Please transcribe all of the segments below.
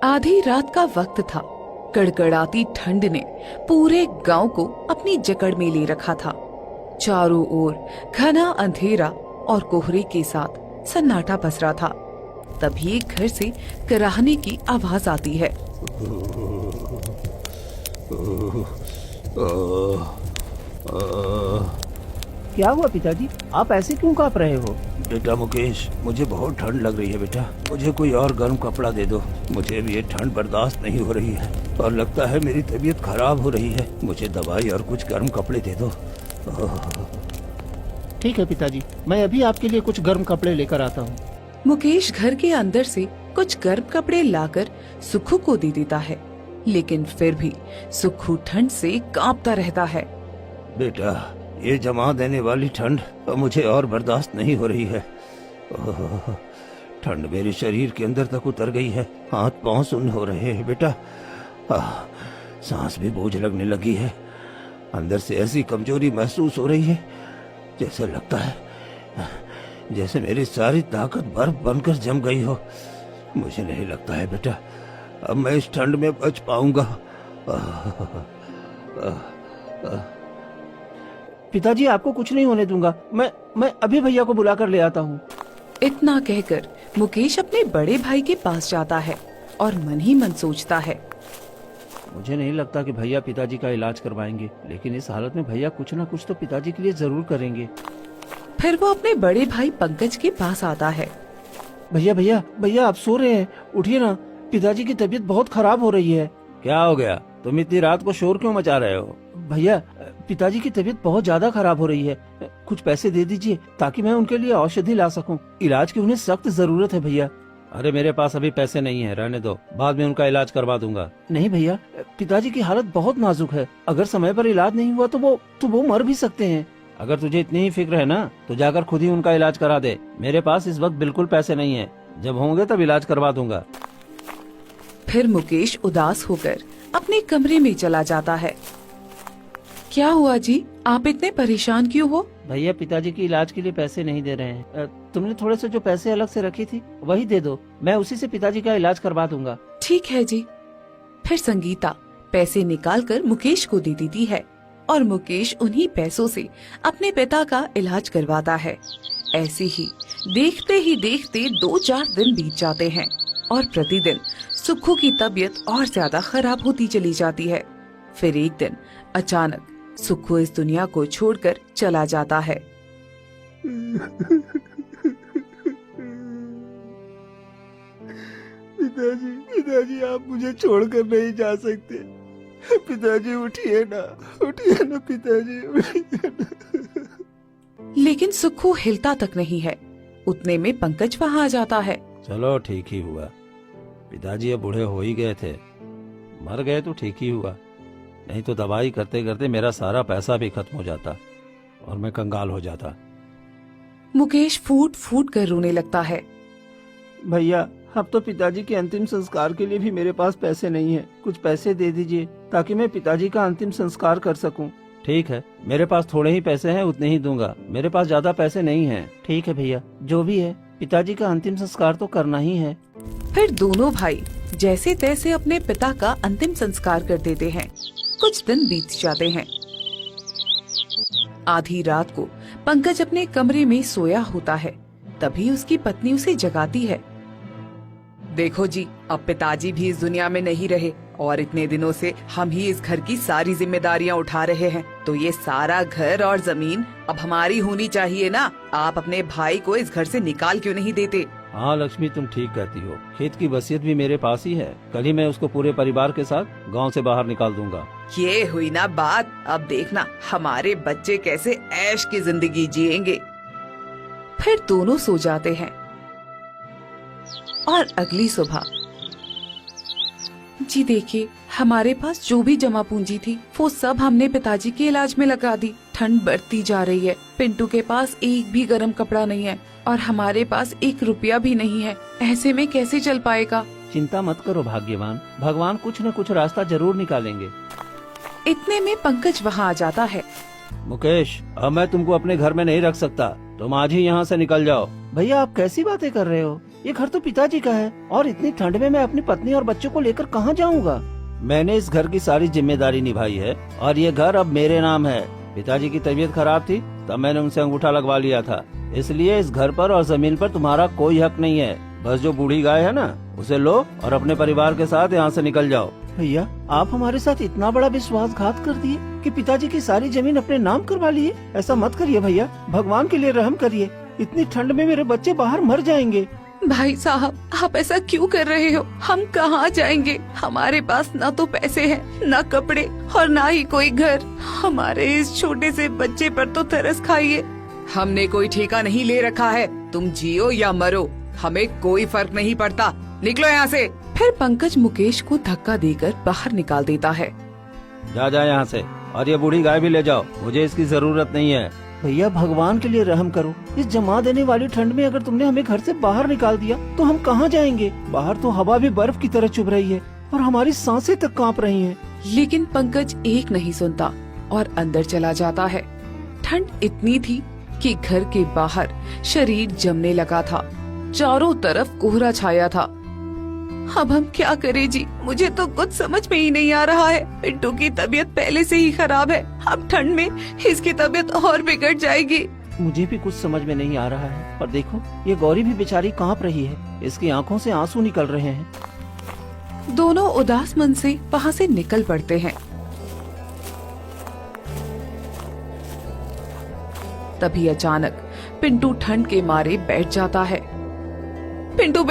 आधी रात का वक्त था। कड़कड़ाती ठंड ने पूरे गांव को अपनी जकड़ में ले रखा था। चारों ओर घना अंधेरा और कोहरे के साथ सन्नाटा पसरा था। तभी एक घर से कराहने की आवाज आती है। क्या हुआ पिताजी, आप ऐसे क्यों कांप रहे हो? बेटा मुकेश, मुझे बहुत ठंड लग रही है बेटा। मुझे कोई और गर्म कपड़ा दे दो। मुझे भी ये ठंड बर्दाश्त नहीं हो रही है और लगता है मेरी तबीयत खराब हो रही है। मुझे दवाई और कुछ गर्म कपड़े दे दो। ठीक है पिताजी, मैं अभी आपके लिए कुछ गर्म कपड़े लेकर आता हूँ। मुकेश घर के अंदर से कुछ गर्म कपड़े लाकर सुखू को दे देता है, लेकिन फिर भी सुखू ठंड से कांपता रहता है। बेटा, ये जमा देने वाली ठंड मुझे और बर्दाश्त नहीं हो रही है। ठंड मेरे शरीर के अंदर तक उतर गई है। हाथ पांव सुन्न हो रहे हैं बेटा। सांस भी बोझ लगने लगी है। अंदर से ऐसी कमजोरी महसूस हो रही है जैसे लगता है जैसे मेरी सारी ताकत बर्फ बनकर जम गई हो। मुझे नहीं लगता है बेटा अब मैं इस ठंड में बच पाऊंगा। पिताजी, आपको कुछ नहीं होने दूंगा। मैं अभी भैया को बुला कर ले आता हूँ। इतना कहकर मुकेश अपने बड़े भाई के पास जाता है और मन ही मन सोचता है, मुझे नहीं लगता कि भैया पिताजी का इलाज करवाएंगे, लेकिन इस हालत में भैया कुछ न कुछ तो पिताजी के लिए जरूर करेंगे। फिर वो अपने बड़े भाई पंकज के पास आता है। भैया भैया भैया, आप सो रहे हैं? उठिए ना, पिताजी की तबीयत बहुत खराब हो रही है। क्या हो गया? तुम इतनी रात को शोर क्यों मचा रहे हो? भैया, पिताजी की तबीयत बहुत ज्यादा खराब हो रही है। कुछ पैसे दे दीजिए ताकि मैं उनके लिए औषधि ला सकूं। इलाज की उन्हें सख्त जरूरत है भैया। अरे मेरे पास अभी पैसे नहीं है, रहने दो, बाद में उनका इलाज करवा दूंगा। नहीं भैया, पिताजी की हालत बहुत नाजुक है। अगर समय पर इलाज नहीं हुआ तो वो मर भी सकते हैं। अगर तुझे इतनी ही फिक्र है ना तो जाकर खुद ही उनका इलाज करा दे। मेरे पास इस वक्त बिल्कुल पैसे नहीं है, जब होंगे तब इलाज करवा दूंगा। फिर मुकेश उदास होकर अपने कमरे में चला जाता है। क्या हुआ जी, आप इतने परेशान क्यों हो? भैया, पिताजी के इलाज के लिए पैसे नहीं दे रहे हैं। तुमने थोड़े से जो पैसे अलग से रखी थी वही दे दो, मैं उसी से पिताजी का इलाज करवा दूंगा। ठीक है जी। फिर संगीता पैसे निकालकर मुकेश को दे देती है और मुकेश उन्हीं पैसों से अपने पिता का इलाज करवाता है। ऐसे ही देखते ही देखते 2-4 दिन बीत जाते हैं और प्रतिदिन सुखू की तबीयत और ज्यादा खराब होती चली जाती है। फिर एक दिन अचानक सुखू इस दुनिया को छोड़कर चला जाता है। पिताजी, आप मुझे छोड़कर नहीं जा सकते। पिताजी, उठिए ना पिताजी, उठिए ना। लेकिन सुखू हिलता तक नहीं है। उतने में पंकज वहाँ आ जाता है। चलो ठीक ही हुआ, पिताजी अब बूढ़े हो ही गए थे। मर गए तो ठीक ही हुआ, नहीं तो दवाई करते करते मेरा सारा पैसा भी खत्म हो जाता और मैं कंगाल हो जाता। मुकेश फूट फूट कर रोने लगता है। भैया, अब तो पिताजी के अंतिम संस्कार के लिए भी मेरे पास पैसे नहीं है। कुछ पैसे दे दीजिए ताकि मैं पिताजी का अंतिम संस्कार कर सकूं। ठीक है, मेरे पास थोड़े ही पैसे हैं, उतने ही दूंगा। मेरे पास ज्यादा पैसे नहीं हैं। ठीक है भैया, जो भी है, पिताजी का अंतिम संस्कार तो करना ही है। फिर दोनों भाई जैसे तैसे अपने पिता का अंतिम संस्कार कर देते हैं। कुछ दिन बीत जाते हैं। आधी रात को पंकज अपने कमरे में सोया होता है। तभी उसकी पत्नी उसे जगाती है। देखो जी, अब पिताजी भी इस दुनिया में नहीं रहे और इतने दिनों से हम ही इस घर की सारी जिम्मेदारियां उठा रहे हैं, तो ये सारा घर और जमीन अब हमारी होनी चाहिए ना। आप अपने भाई को इस घर से निकाल क्यों नहीं देते? हाँ लक्ष्मी, तुम ठीक कहती हो। खेत की वसीयत भी मेरे पास ही है। कल ही मैं उसको पूरे परिवार के साथ गांव से बाहर निकाल दूंगा। ये हुई ना बात। अब देखना हमारे बच्चे कैसे ऐश की जिंदगी जिएंगे। फिर दोनों सो जाते हैं और अगली सुबह जी देखिए, हमारे पास जो भी जमा पूंजी थी वो सब हमने पिताजी के इलाज में लगा दी। ठंड बढ़ती जा रही है, पिंटू के पास एक भी गर्म कपड़ा नहीं है और हमारे पास 1 रुपया भी नहीं है। ऐसे में कैसे चल पाएगा? चिंता मत करो भाग्यवान, भगवान कुछ न कुछ रास्ता जरूर निकालेंगे। इतने में पंकज वहाँ आ जाता है। मुकेश, अब मैं तुमको अपने घर में नहीं रख सकता, तुम आज ही यहाँ से निकल जाओ। भैया, आप कैसी बातें कर रहे हो? ये घर तो पिताजी का है और इतनी ठंड में मैं अपनी पत्नी और बच्चों को लेकर कहाँ जाऊँगा। मैंने इस घर की सारी जिम्मेदारी निभाई है और ये घर अब मेरे नाम है। पिताजी की तबीयत खराब थी तब मैंने उनसे अंगूठा लगवा लिया था, इसलिए इस घर पर और जमीन पर तुम्हारा कोई हक नहीं है। बस जो बूढ़ी गाय है ना, उसे लो और अपने परिवार के साथ यहाँ से निकल जाओ। भैया, आप हमारे साथ इतना बड़ा विश्वासघात कर दिए कि पिताजी की सारी जमीन अपने नाम करवा लिए। ऐसा मत करिए भैया, भगवान के लिए रहम करिए। इतनी ठंड में मेरे बच्चे बाहर मर जाएंगे। भाई साहब, आप ऐसा क्यों कर रहे हो? हम कहाँ जाएंगे? हमारे पास ना तो पैसे हैं, ना कपड़े और ना ही कोई घर। हमारे इस छोटे से बच्चे पर तो तरस खाइए। हमने कोई ठेका नहीं ले रखा है, तुम जियो या मरो, हमें कोई फर्क नहीं पड़ता। निकलो यहाँ से। फिर पंकज मुकेश को धक्का देकर बाहर निकाल देता है। जा यहाँ से, और ये बूढ़ी गाय भी ले जाओ, मुझे इसकी जरूरत नहीं है। भैया, भगवान के लिए रहम करो। इस जमा देने वाली ठंड में अगर तुमने हमें घर से बाहर निकाल दिया तो हम कहाँ जाएंगे? बाहर तो हवा भी बर्फ की तरह चुभ रही है और हमारी सांसें तक कांप रही हैं। लेकिन पंकज एक नहीं सुनता और अंदर चला जाता है। ठंड इतनी थी कि घर के बाहर शरीर जमने लगा था, चारों तरफ कोहरा छाया था। अब हम क्या करें जी? मुझे तो कुछ समझ में ही नहीं आ रहा है। पिंटू की तबीयत पहले से ही खराब है, अब ठंड में इसकी तबीयत और बिगड़ जाएगी। मुझे भी कुछ समझ में नहीं आ रहा है। और देखो, ये गौरी भी बेचारी कांप रही है, इसकी आंखों से आंसू निकल रहे हैं। दोनों उदास मन से वहाँ से निकल पड़ते हैं। तभी अचानक पिंटू ठंड के मारे बैठ जाता है। पिंटू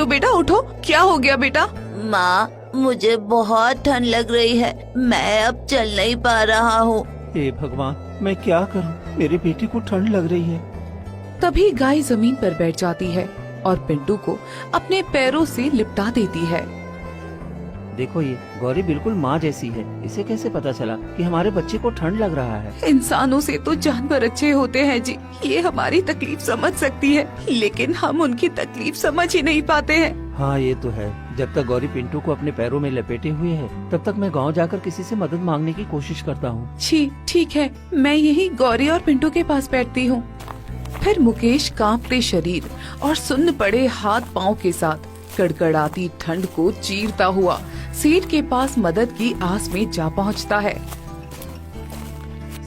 बेटा उठो, क्या हो गया बेटा? माँ, मुझे बहुत ठंड लग रही है, मैं अब चल नहीं पा रहा हूँ। हे भगवान, मैं क्या करूँ? मेरे बेटे को ठंड लग रही है। तभी गाय जमीन पर बैठ जाती है और पिंटू को अपने पैरों से लिपटा देती है। देखो, ये गौरी बिल्कुल माँ जैसी है। इसे कैसे पता चला कि हमारे बच्चे को ठंड लग रहा है? इंसानों से तो जानवर अच्छे होते हैं जी। ये हमारी तकलीफ समझ सकती है, लेकिन हम उनकी तकलीफ समझ ही नहीं पाते हैं। हाँ, ये तो है। जब तक गौरी पिंटू को अपने पैरों में लपेटे हुए है, तब तक मैं गांव जाकर किसी से मदद मांगने की कोशिश करता हूँ। ठीक है, मैं यही गौरी और पिंटू के पास बैठती हूँ। फिर मुकेश कांपते शरीर और सुन्न पड़े हाथ पाँव के साथ कड़कड़ाती ठंड को चीरता हुआ सेठ के पास मदद की आस में जा पहुंचता है।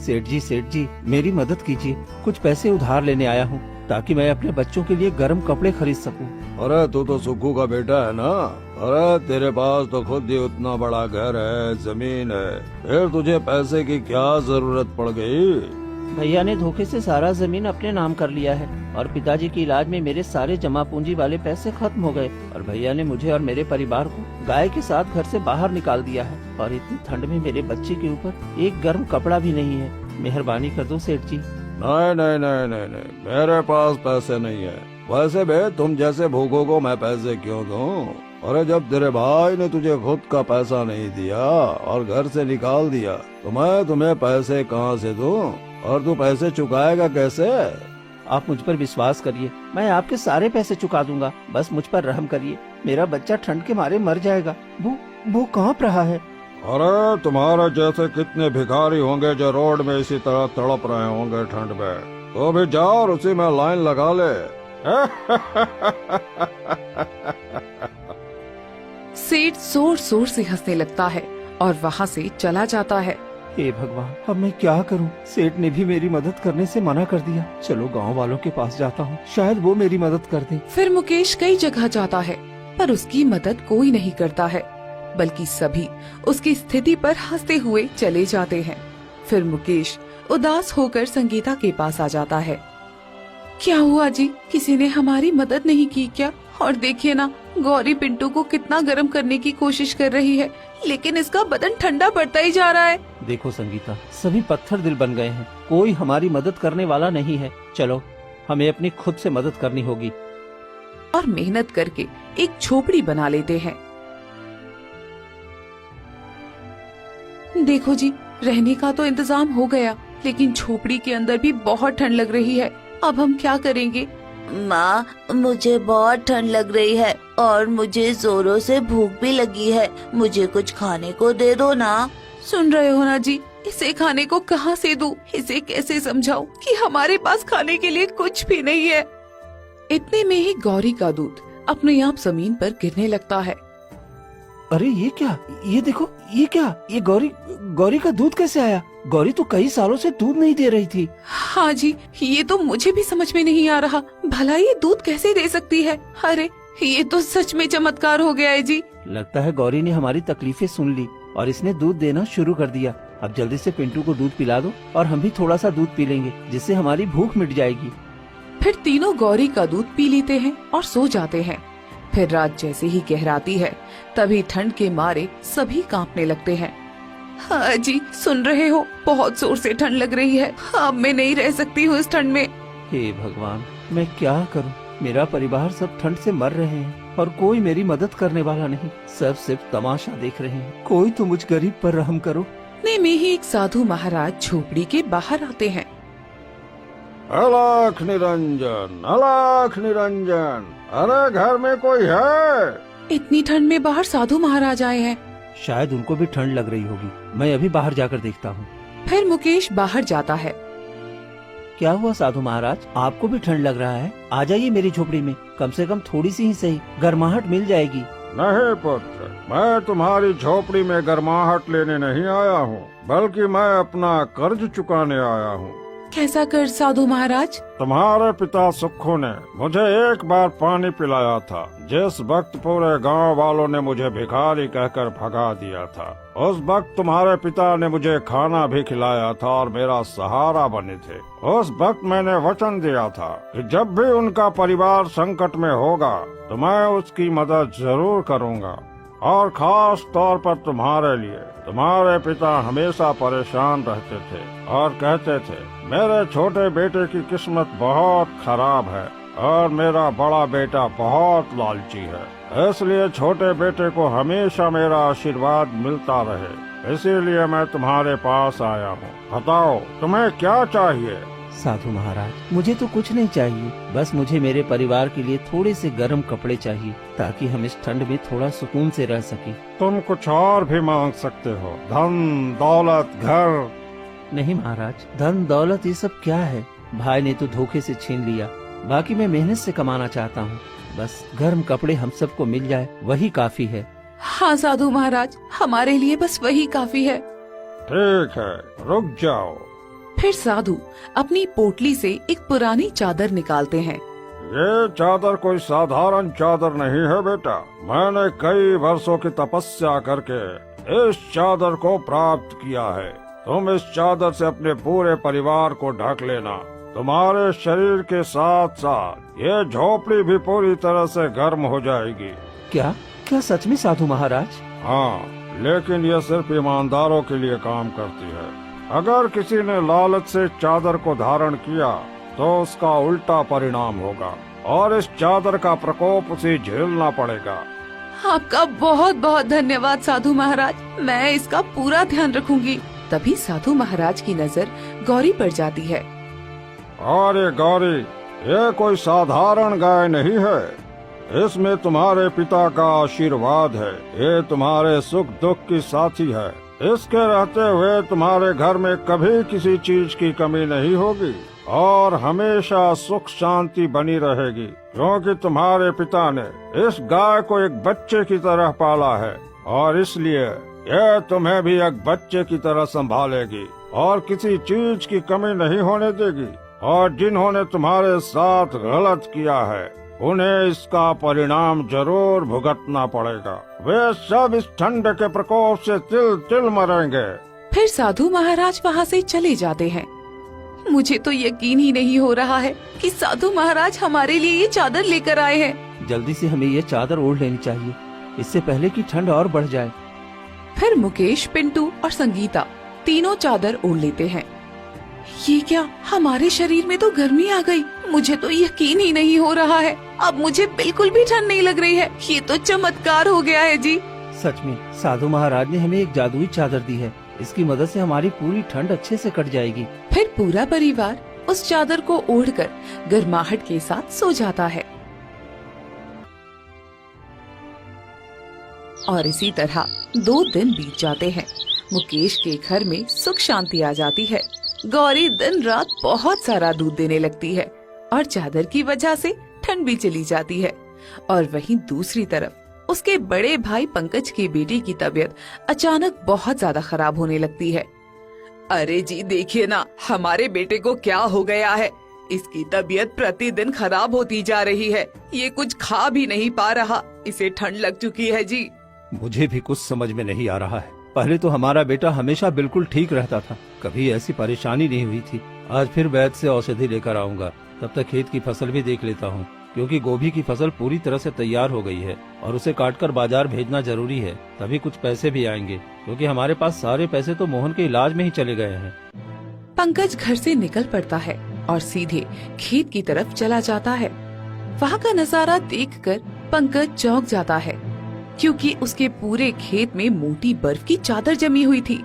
सेठ जी, मेरी मदद कीजिए। कुछ पैसे उधार लेने आया हूँ ताकि मैं अपने बच्चों के लिए गर्म कपड़े खरीद सकूं। अरे तू तो सुक्कू का बेटा है ना? अरे तेरे पास तो खुद ही उतना बड़ा घर है, जमीन है, फिर तुझे पैसे की क्या जरूरत पड़ गई? भैया ने धोखे से सारा जमीन अपने नाम कर लिया है और पिताजी के इलाज में मेरे सारे जमा पूंजी वाले पैसे खत्म हो गए और भैया ने मुझे और मेरे परिवार को गाय के साथ घर से बाहर निकाल दिया है। और इतनी ठंड में मेरे बच्चे के ऊपर एक गर्म कपड़ा भी नहीं है। मेहरबानी कर दो सेठ जी। नहीं, मेरे पास पैसे नहीं है। वैसे भी तुम जैसे भूखों को मैं पैसे क्यों दूं? अरे जब तेरे भाई ने तुझे खुद का पैसा नहीं दिया और घर से निकाल दिया तो मैं तुम्हें पैसे कहाँ से दूं? और तू पैसे चुकाएगा कैसे? आप मुझ पर विश्वास करिए, मैं आपके सारे पैसे चुका दूंगा। बस मुझ पर रहम करिए, मेरा बच्चा ठंड के मारे मर जाएगा। वो कांप रहा है। अरे तुम्हारे जैसे कितने भिखारी होंगे जो रोड में इसी तरह तड़प रहे होंगे ठंड में। तो भी जाओ और उसी में लाइन लगा ले। सेठ जोर जोर से हंसने लगता है और वहाँ से चला जाता है। हे भगवान, अब मैं क्या करूं? सेठ ने भी मेरी मदद करने से मना कर दिया। चलो गांव वालों के पास जाता हूं, शायद वो मेरी मदद कर दें। फिर मुकेश कई जगह जाता है पर उसकी मदद कोई नहीं करता है, बल्कि सभी उसकी स्थिति पर हंसते हुए चले जाते हैं। फिर मुकेश उदास होकर संगीता के पास आ जाता है। क्या हुआ जी, किसी ने हमारी मदद नहीं की क्या? और देखिए ना, गौरी पिंटू को कितना गर्म करने की कोशिश कर रही है, लेकिन इसका बदन ठंडा पड़ता ही जा रहा है। देखो संगीता, सभी पत्थर दिल बन गए हैं, कोई हमारी मदद करने वाला नहीं है। चलो, हमें अपनी खुद से मदद करनी होगी। और मेहनत करके एक झोपड़ी बना लेते हैं। देखो जी, रहने का तो इंतजाम हो गया, लेकिन झोपड़ी के अंदर भी बहुत ठंड लग रही है। अब हम क्या करेंगे? माँ, मुझे बहुत ठंड लग रही है और मुझे जोरों से भूख भी लगी है। मुझे कुछ खाने को दे दो ना। सुन रहे हो ना जी, इसे खाने को कहाँ से दूं? इसे कैसे समझाऊं कि हमारे पास खाने के लिए कुछ भी नहीं है? इतने में ही गौरी का दूध अपने आप जमीन पर गिरने लगता है। अरे ये क्या, ये देखो, ये क्या, ये गौरी का दूध कैसे आया? गौरी तो कई सालों से दूध नहीं दे रही थी। हाँ जी, ये तो मुझे भी समझ में नहीं आ रहा, भला ये दूध कैसे दे सकती है? अरे ये तो सच में चमत्कार हो गया है जी। लगता है गौरी ने हमारी तकलीफें सुन ली और इसने दूध देना शुरू कर दिया। अब जल्दी से पिंटू को दूध पिला दो और हम भी थोड़ा सा दूध पी लेंगे, जिससे हमारी भूख मिट जाएगी। फिर तीनों गौरी का दूध पी लेते हैं और सो जाते हैं। फिर रात जैसे ही गहराती है, तभी ठंड के मारे सभी कांपने लगते हैं। हाँ जी, सुन रहे हो, बहुत जोर से ठंड लग रही है। अब मैं नहीं रह सकती हूँ इस ठंड में। हे भगवान, मैं क्या करूं? मेरा परिवार सब ठंड से मर रहे हैं और कोई मेरी मदद करने वाला नहीं। सब सिर्फ तमाशा देख रहे हैं। कोई तो मुझ गरीब पर रहम करो। इतने में ही एक साधु महाराज झोपड़ी के बाहर आते हैं। अलख निरंजन, अलख निरंजन, अरे घर में कोई है? इतनी ठंड में बाहर साधु महाराज आए हैं। शायद उनको भी ठंड लग रही होगी। मैं अभी बाहर जाकर देखता हूँ। फिर मुकेश बाहर जाता है। क्या हुआ साधु महाराज, आपको भी ठंड लग रहा है? आ जाइए मेरी झोपड़ी में, कम से कम थोड़ी सी ही सही गर्माहट मिल जाएगी। नहीं पुत्र, मैं तुम्हारी झोपड़ी में गर्माहट लेने नहीं आया हूँ, बल्कि मैं अपना कर्ज चुकाने आया हूँ। कैसा कर्ज साधु महाराज? तुम्हारे पिता सुक्खू ने मुझे एक बार पानी पिलाया था, जिस वक्त पूरे गांव वालों ने मुझे भिखारी कहकर भगा दिया था। उस वक्त तुम्हारे पिता ने मुझे खाना भी खिलाया था और मेरा सहारा बने थे। उस वक्त मैंने वचन दिया था कि जब भी उनका परिवार संकट में होगा तो मैं उसकी मदद जरूर करूंगा, और खास तौर पर तुम्हारे लिए। तुम्हारे पिता हमेशा परेशान रहते थे और कहते थे मेरे छोटे बेटे की किस्मत बहुत खराब है और मेरा बड़ा बेटा बहुत लालची है, इसलिए छोटे बेटे को हमेशा मेरा आशीर्वाद मिलता रहे। इसीलिए मैं तुम्हारे पास आया हूँ। बताओ तुम्हें क्या चाहिए? साधु महाराज, मुझे तो कुछ नहीं चाहिए, बस मुझे मेरे परिवार के लिए थोड़े से गर्म कपड़े चाहिए, ताकि हम इस ठंड में थोड़ा सुकून से रह सकें। तुम कुछ और भी मांग सकते हो, धन दौलत घर। नहीं महाराज, धन दौलत ये सब क्या है? भाई ने तो धोखे से छीन लिया, बाकी मैं मेहनत से कमाना चाहता हूँ। बस गर्म कपड़े हम सबको मिल जाए, वही काफी है। हाँ साधु महाराज, हमारे लिए बस वही काफी है। ठीक है, रुक जाओ। फिर साधु अपनी पोटली से एक पुरानी चादर निकालते हैं। ये चादर कोई साधारण चादर नहीं है बेटा। मैंने कई वर्षों की तपस्या करके इस चादर को प्राप्त किया है। तुम इस चादर से अपने पूरे परिवार को ढक लेना। तुम्हारे शरीर के साथ साथ ये झोपड़ी भी पूरी तरह से गर्म हो जाएगी। क्या क्या सच में साधु महाराज? हाँ, लेकिन ये सिर्फ ईमानदारों के लिए काम करती है। अगर किसी ने लालच से चादर को धारण किया तो उसका उल्टा परिणाम होगा और इस चादर का प्रकोप उसे झेलना पड़ेगा। आपका बहुत बहुत धन्यवाद साधु महाराज, मैं इसका पूरा ध्यान रखूंगी। तभी साधु महाराज की नजर गौरी पर जाती है। और ये गौरी, ये कोई साधारण गाय नहीं है, इसमें तुम्हारे पिता का आशीर्वाद है। ये तुम्हारे सुख दुख की साथी है। इसके रहते हुए तुम्हारे घर में कभी किसी चीज की कमी नहीं होगी और हमेशा सुख शांति बनी रहेगी, क्योंकि तुम्हारे पिता ने इस गाय को एक बच्चे की तरह पाला है और इसलिए यह तुम्हें भी एक बच्चे की तरह संभालेगी और किसी चीज की कमी नहीं होने देगी। और जिन्होंने तुम्हारे साथ गलत किया है उन्हें इसका परिणाम जरूर भुगतना पड़ेगा। वे सब इस ठंड के प्रकोप से तिल तिल मरेंगे। फिर साधु महाराज वहाँ से चले जाते हैं। मुझे तो यकीन ही नहीं हो रहा है कि साधु महाराज हमारे लिए ये चादर लेकर आए हैं। जल्दी से हमें ये चादर ओढ़ लेनी चाहिए, इससे पहले कि ठंड और बढ़ जाए। फिर मुकेश, पिंटू और संगीता तीनों चादर ओढ़ लेते हैं। ये क्या, हमारे शरीर में तो गर्मी आ गई। मुझे तो यकीन ही नहीं हो रहा है। अब मुझे बिल्कुल भी ठंड नहीं लग रही है। ये तो चमत्कार हो गया है जी। सच में साधु महाराज ने हमें एक जादुई चादर दी है। इसकी मदद से हमारी पूरी ठंड अच्छे से कट जाएगी। फिर पूरा परिवार उस चादर को ओढ़कर गर्माहट के साथ सो जाता है। और इसी तरह 2 दिन बीत जाते हैं। मुकेश के घर में सुख शांति आ जाती है। गौरी दिन रात बहुत सारा दूध देने लगती है और चादर की वजह से ठंड भी चली जाती है। और वहीं दूसरी तरफ उसके बड़े भाई पंकज की बेटी की तबीयत अचानक बहुत ज्यादा खराब होने लगती है। अरे जी देखिए ना, हमारे बेटे को क्या हो गया है। इसकी तबीयत प्रतिदिन खराब होती जा रही है। ये कुछ खा भी नहीं पा रहा। इसे ठंड लग चुकी है जी। मुझे भी कुछ समझ में नहीं आ रहा है। पहले तो हमारा बेटा हमेशा बिल्कुल ठीक रहता था, कभी ऐसी परेशानी नहीं हुई थी। आज फिर वैद्य से औषधि लेकर आऊंगा। तब तक खेत की फसल भी देख लेता हूँ, क्योंकि गोभी की फसल पूरी तरह से तैयार हो गई है और उसे काटकर बाजार भेजना जरूरी है। तभी कुछ पैसे भी आएंगे, क्योंकि हमारे पास सारे पैसे तो मोहन के इलाज में ही चले गए हैं। पंकज घर से निकल पड़ता है और सीधे खेत की तरफ चला जाता है। वहाँ का नजारा देखकर पंकज चौंक जाता है, क्योंकि उसके पूरे खेत में मोटी बर्फ की चादर जमी हुई थी।